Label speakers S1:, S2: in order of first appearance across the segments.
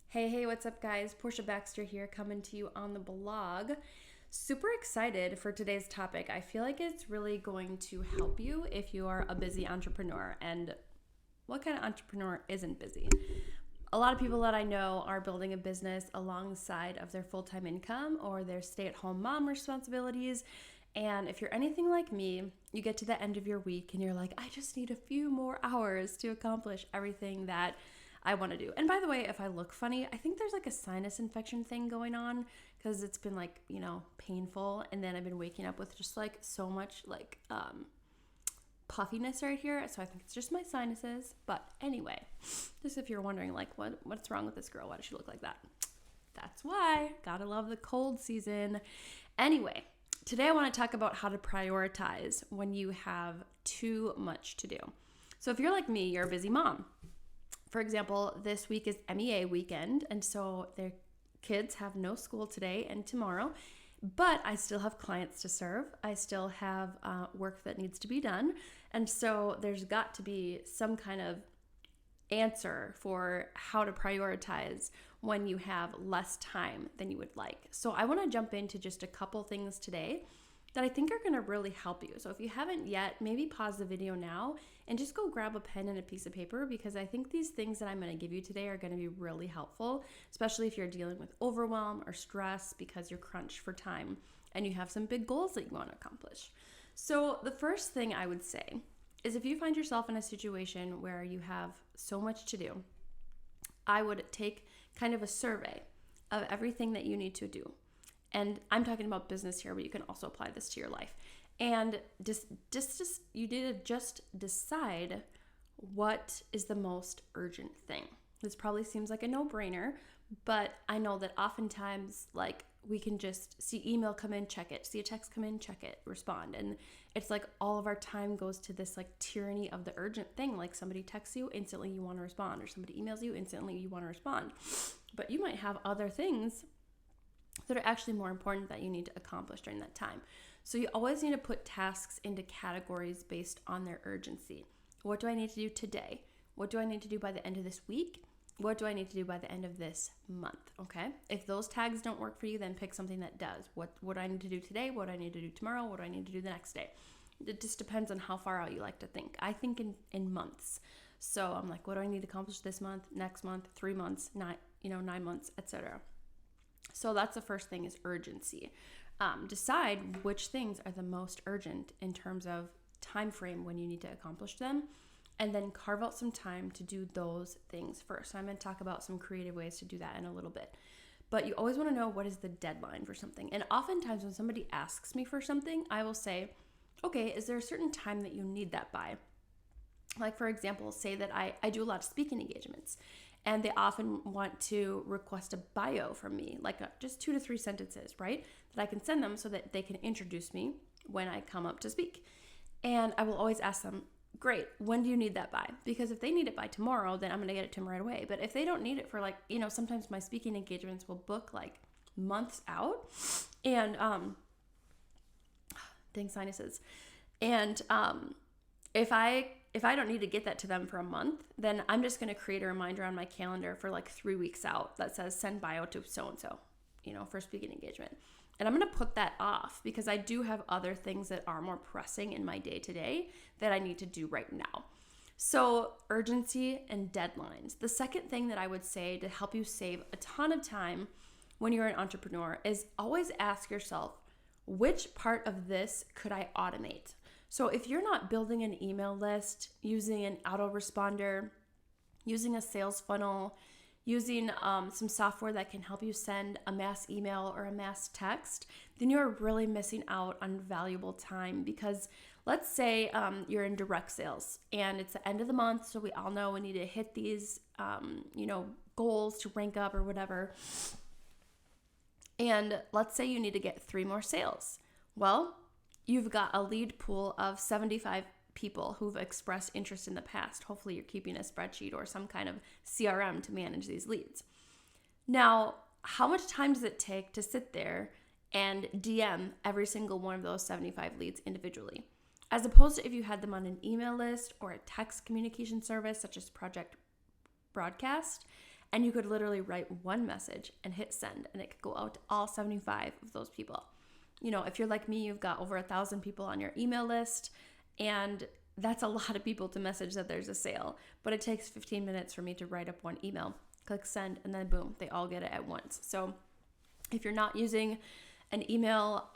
S1: Hey, what's up, guys? Portia Baxter here, coming to you on the blog. Super excited for today's topic. I feel like it's really going to help you if you are a busy entrepreneur. And what kind of entrepreneur isn't busy? A lot of people that I know are building a business alongside of their full-time income or their stay-at-home mom responsibilities. And if you're anything like me, you get to the end of your week and you're like, I just need a few more hours to accomplish everything that I want to do. And by the way, if I look funny, I think there's like a sinus infection thing going on because it's been like, painful. And then I've been waking up with just like so much puffiness right here. So I think it's just my sinuses. But anyway, just if you're wondering like what's wrong with this girl? Why does she look like that? That's why. Gotta love the cold season. Anyway, today I want to talk about how to prioritize when you have too much to do. So if you're like me, you're a busy mom. For example, this week is MEA weekend, and so their kids have no school today and tomorrow, but I still have clients to serve. I still have work that needs to be done, and so there's got to be some kind of answer for how to prioritize when you have less time than you would like. So I want to jump into just a couple things today that I think are going to really help you. So if you haven't yet, maybe pause the video now and just go grab a pen and a piece of paper, because I think these things that I'm going to give you today are going to be really helpful, especially if you're dealing with overwhelm or stress because you're crunched for time and you have some big goals that you want to accomplish. So the first thing I would say is if you find yourself in a situation where you have so much to do, I would take kind of a survey of everything that you need to do. And I'm talking about business here, but you can also apply this to your life. And you need to just decide what is the most urgent thing. This probably seems like a no-brainer, but I know that oftentimes, we can just see email come in, check it, see a text come in, check it, respond. And it's like all of our time goes to this tyranny of the urgent thing. Like somebody texts you, instantly you want to respond, or somebody emails you, instantly you want to respond. But you might have other things that are actually more important that you need to accomplish during that time. So you always need to put tasks into categories based on their urgency. What do I need to do today? What do I need to do by the end of this week? What do I need to do by the end of this month? Okay. If those tags don't work for you, then pick something that does. What do I need to do today? What do I need to do tomorrow? What do I need to do the next day? It just depends on how far out you like to think. I think in months. So I'm like, what do I need to accomplish this month, next month, 3 months, 9 months, etc. So that's the first thing, is urgency. Decide which things are the most urgent in terms of time frame when you need to accomplish them, and then carve out some time to do those things first. So I'm going to talk about some creative ways to do that in a little bit. But you always want to know what is the deadline for something. And oftentimes when somebody asks me for something, I will say, okay, is there a certain time that you need that by? Like, for example, say that I do a lot of speaking engagements, and they often want to request a bio from me, just 2 to 3 sentences, right? That I can send them so that they can introduce me when I come up to speak. And I will always ask them, great, when do you need that by? Because if they need it by tomorrow, then I'm going to get it to them right away. But if they don't need it for sometimes my speaking engagements will book months out, and dang sinuses. And if I don't need to get that to them for a month, then I'm just going to create a reminder on my calendar for 3 weeks out that says send bio to so-and-so, for speaking engagement. And I'm going to put that off because I do have other things that are more pressing in my day-to-day that I need to do right now. So urgency and deadlines. The second thing that I would say to help you save a ton of time when you're an entrepreneur is always ask yourself, which part of this could I automate? So if you're not building an email list, using an autoresponder, using a sales funnel, using some software that can help you send a mass email or a mass text, then you're really missing out on valuable time. Because let's say you're in direct sales and it's the end of the month, so we all know we need to hit these goals to rank up or whatever. And let's say you need to get 3 more sales. Well, you've got a lead pool of 75 people who've expressed interest in the past. Hopefully you're keeping a spreadsheet or some kind of CRM to manage these leads. Now, how much time does it take to sit there and DM every single one of those 75 leads individually? As opposed to if you had them on an email list or a text communication service such as Project Broadcast, And you could literally write one message and hit send, and it could go out to all 75 of those people. You know, if you're like me, you've got over 1,000 people on your email list, and that's a lot of people to message that there's a sale. But it takes 15 minutes for me to write up one email, click send, and then boom, they all get it at once. So if you're not using an email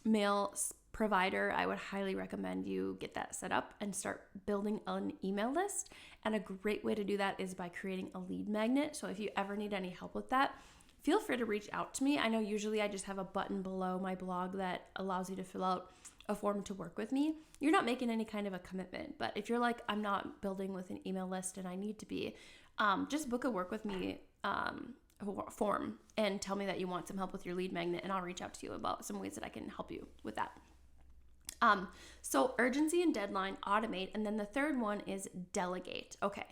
S1: mail provider, I would highly recommend you get that set up and start building an email list. And a great way to do that is by creating a lead magnet. So if you ever need any help with that, feel free to reach out to me. I know usually I just have a button below my blog that allows you to fill out a form to work with me. You're not making any kind of a commitment, but if you're like, I'm not building with an email list and I need to be, just book a work with me form and tell me that you want some help with your lead magnet, and I'll reach out to you about some ways that I can help you with that. So urgency and deadline, automate. And then the third one is delegate. Okay.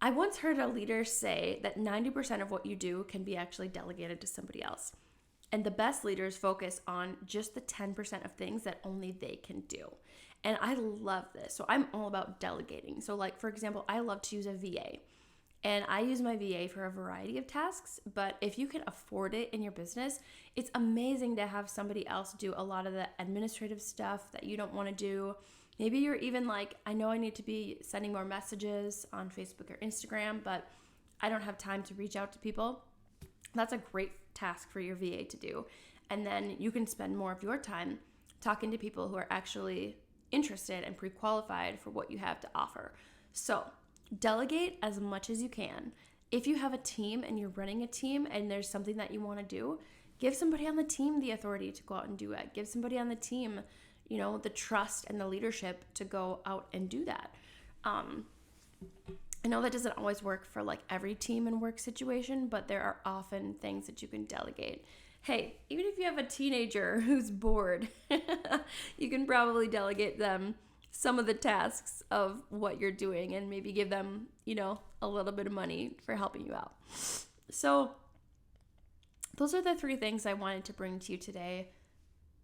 S1: I once heard a leader say that 90% of what you do can be actually delegated to somebody else. And the best leaders focus on just the 10% of things that only they can do. And I love this. So I'm all about delegating. So like, for example, I love to use a VA. And I use my VA for a variety of tasks, but if you can afford it in your business, it's amazing to have somebody else do a lot of the administrative stuff that you don't want to do. Maybe you're even like, I know I need to be sending more messages on Facebook or Instagram, but I don't have time to reach out to people. That's a great task for your VA to do. And then you can spend more of your time talking to people who are actually interested and pre-qualified for what you have to offer. So delegate as much as you can. If you have a team and you're running a team and there's something that you want to do, give somebody on the team the authority to go out and do it. Give somebody on the team, you know, the trust and the leadership to go out and do that. I know that doesn't always work for like every team and work situation, but there are often things that you can delegate. Hey, even if you have a teenager who's bored, you can probably delegate them some of the tasks of what you're doing and maybe give them, you know, a little bit of money for helping you out. So those are the three things I wanted to bring to you today.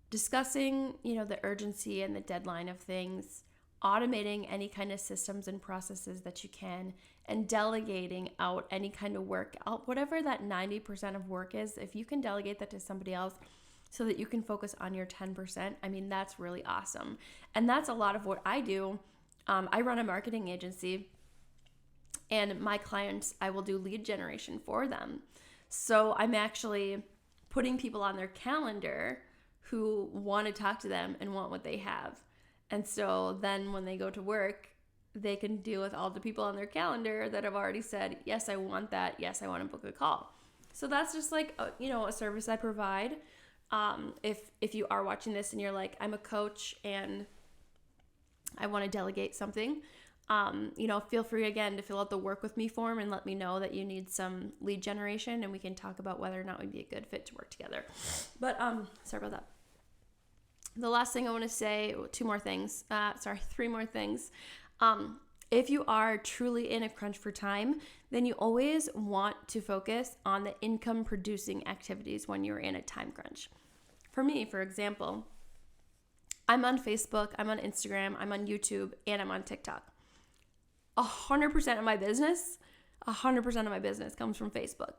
S1: Discussing, you know, the urgency and the deadline of things, automating any kind of systems and processes that you can, and delegating out any kind of work out, whatever that 90% of work is. If you can delegate that to somebody else so that you can focus on your 10%, I mean, that's really awesome. And that's a lot of what I do. I run a marketing agency, and my clients, I will do lead generation for them. So I'm actually putting people on their calendar who want to talk to them and want what they have. And so then when they go to work, they can deal with all the people on their calendar that have already said, yes, I want that. Yes, I want to book a call. So that's just like, a service I provide. If you are watching this and you're like, I'm a coach and I want to delegate something, feel free again to fill out the work with me form and let me know that you need some lead generation, and we can talk about whether or not we'd be a good fit to work together. But sorry about that. The last thing I want to say, three more things. If you are truly in a crunch for time, then you always want to focus on the income producing activities when you're in a time crunch. For me, for example, I'm on Facebook, I'm on Instagram, I'm on YouTube, and I'm on TikTok. 100% of my business comes from Facebook.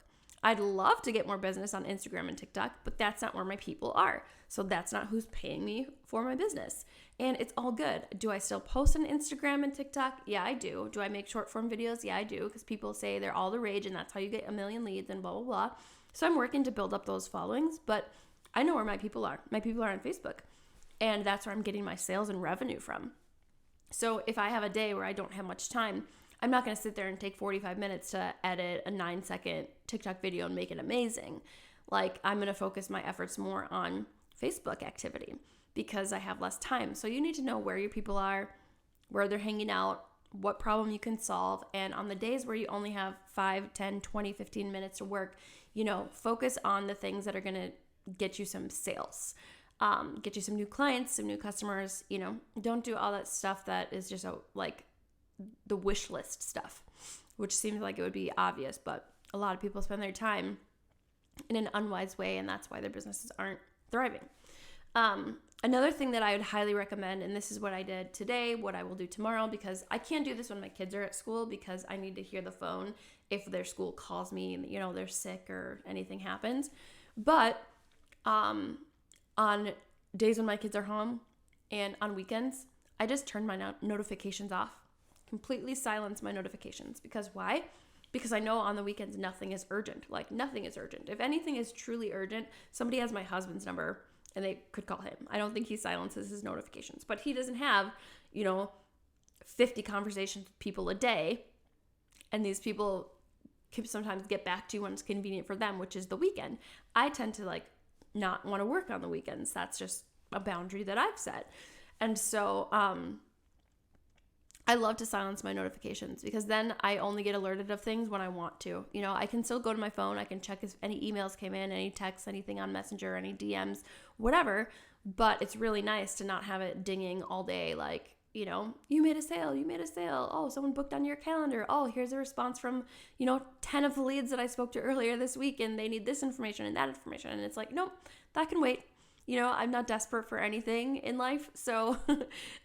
S1: I'd love to get more business on Instagram and TikTok, but that's not where my people are. So that's not who's paying me for my business. And it's all good. Do I still post on Instagram and TikTok? Yeah, I do. Do I make short form videos? Yeah, I do. Because people say they're all the rage and that's how you get a million leads and blah, blah, blah. So I'm working to build up those followings, but I know where my people are. My people are on Facebook. And that's where I'm getting my sales and revenue from. So if I have a day where I don't have much time, I'm not going to sit there and take 45 minutes to edit a 9-second TikTok video and make it amazing. Like, I'm going to focus my efforts more on Facebook activity because I have less time. So you need to know where your people are, where they're hanging out, what problem you can solve. And on the days where you only have 5, 10, 20, 15 minutes to work, focus on the things that are going to get you some sales, get you some new clients, some new customers. Don't do all that stuff that is just the wish list stuff, which seems like it would be obvious, but a lot of people spend their time in an unwise way, and that's why their businesses aren't thriving. Another thing that I would highly recommend, and this is what I did today, what I will do tomorrow, because I can't do this when my kids are at school because I need to hear the phone if their school calls me and, they're sick or anything happens. But on days when my kids are home and on weekends, I just turn my notifications off, completely silence my notifications. Because why? Because I know on the weekends nothing is urgent. Like, nothing is urgent. If anything is truly urgent, somebody has my husband's number and they could call him. I don't think he silences his notifications, but he doesn't have, 50 conversations with people a day. And these people can sometimes get back to you when it's convenient for them, which is the weekend. I tend to not want to work on the weekends. That's just a boundary that I've set. And so, I love to silence my notifications because then I only get alerted of things when I want to. I can still go to my phone. I can check if any emails came in, any texts, anything on Messenger, any DMs, whatever. But it's really nice to not have it dinging all day. Like, you made a sale, you made a sale. Oh, someone booked on your calendar. Oh, here's a response from, 10 of the leads that I spoke to earlier this week and they need this information and that information. And it's like, nope, that can wait. I'm not desperate for anything in life. So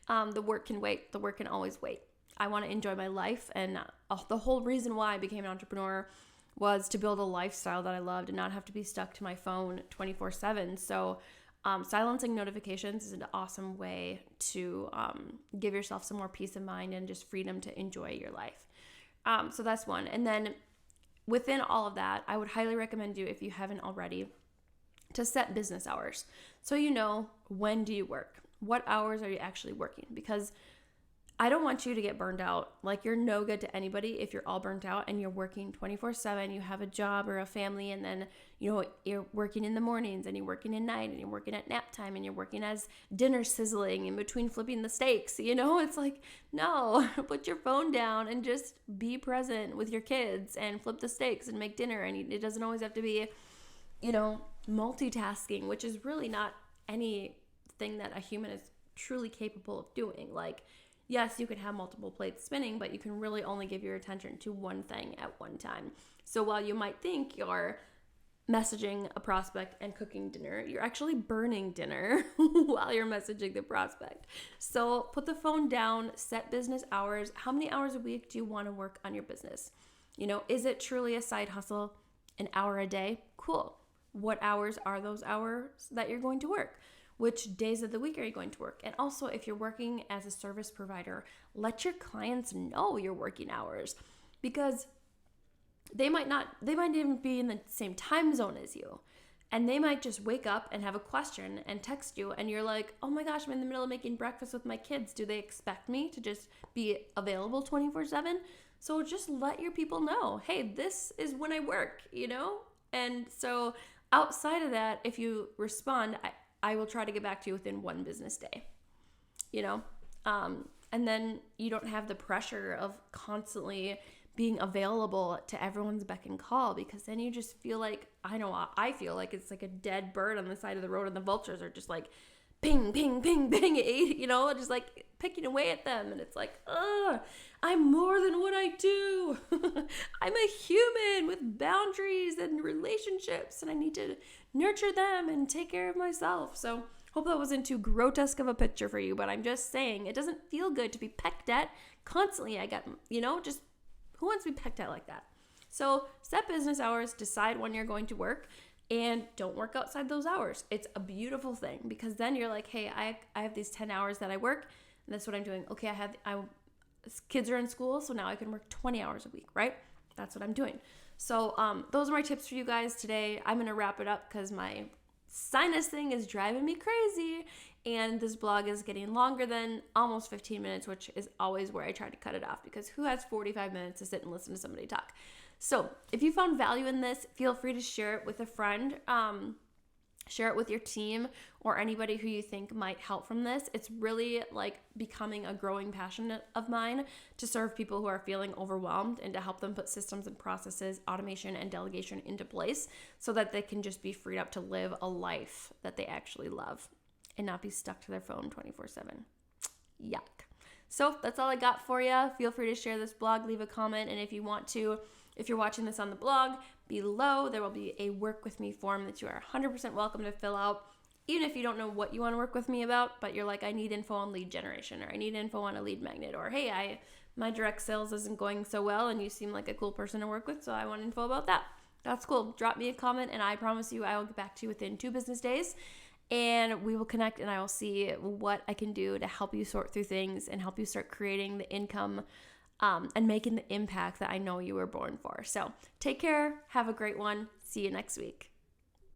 S1: the work can wait. The work can always wait. I want to enjoy my life. And the whole reason why I became an entrepreneur was to build a lifestyle that I loved and not have to be stuck to my phone 24/7. So silencing notifications is an awesome way to give yourself some more peace of mind and just freedom to enjoy your life. So that's one. And then within all of that, I would highly recommend you, if you haven't already, to set business hours. So when do you work? What hours are you actually working? Because I don't want you to get burned out. Like, you're no good to anybody if you're all burnt out and you're working 24/7. You have a job or a family, and then, you're working in the mornings and you're working at night and you're working at nap time and you're working as dinner sizzling in between flipping the steaks. It's like, no, put your phone down and just be present with your kids and flip the steaks and make dinner. And it doesn't always have to be, multitasking, which is really not anything that a human is truly capable of doing. Like, yes, you can have multiple plates spinning, but you can really only give your attention to one thing at one time. So while you might think you're messaging a prospect and cooking dinner, you're actually burning dinner while you're messaging the prospect. So put the phone down, set business hours. How many hours a week do you want to work on your business? Is it truly a side hustle? An hour a day? Cool. What hours are those hours that you're going to work? Which days of the week are you going to work? And also, if you're working as a service provider, let your clients know your working hours, because they might even be in the same time zone as you. And they might just wake up and have a question and text you, and you're like, oh my gosh, I'm in the middle of making breakfast with my kids. Do they expect me to just be available 24/7? So just let your people know, hey, this is when I work, And so outside of that, if you respond, I will try to get back to you within one business day, and then you don't have the pressure of constantly being available to everyone's beck and call, because then you just feel like, I feel like it's like a dead bird on the side of the road and the vultures are just like ping, ping, ping, ping, just like picking away at them. And it's like, I'm more than what I do. I'm a human with boundaries and relationships, and I need to nurture them and take care of myself. So hope that wasn't too grotesque of a picture for you, but I'm just saying it doesn't feel good to be pecked at constantly. Just who wants to be pecked at like that? So set business hours, decide when you're going to work, and don't work outside those hours. It's a beautiful thing, because then you're like, hey, I have these 10 hours that I work, and that's what I'm doing. Okay, kids are in school, so now I can work 20 hours a week, right? That's what I'm doing. So those are my tips for you guys today. I'm going to wrap it up because my sinus thing is driving me crazy, and this blog is getting longer than almost 15 minutes, which is always where I try to cut it off, because who has 45 minutes to sit and listen to somebody talk? So if you found value in this, feel free to share it with a friend. Share it with your team or anybody who you think might help from this. It's really like becoming a growing passion of mine to serve people who are feeling overwhelmed and to help them put systems and processes, automation and delegation into place so that they can just be freed up to live a life that they actually love and not be stuck to their phone 24/7. Yuck. So that's all I got for you. Feel free to share this blog, leave a comment, and if you want to, if you're watching this on the blog, below there will be a work with me form that you are 100% welcome to fill out. even if you don't know what you want to work with me about, but you're like, I need info on lead generation, or I need info on a lead magnet, or hey, my direct sales isn't going so well and you seem like a cool person to work with, so I want info about that. That's cool. Drop me a comment and I promise you I will get back to you within 2 business days, and we will connect and I will see what I can do to help you sort through things and help you start creating the income and making the impact that I know you were born for. So take care. Have a great one. See you next week.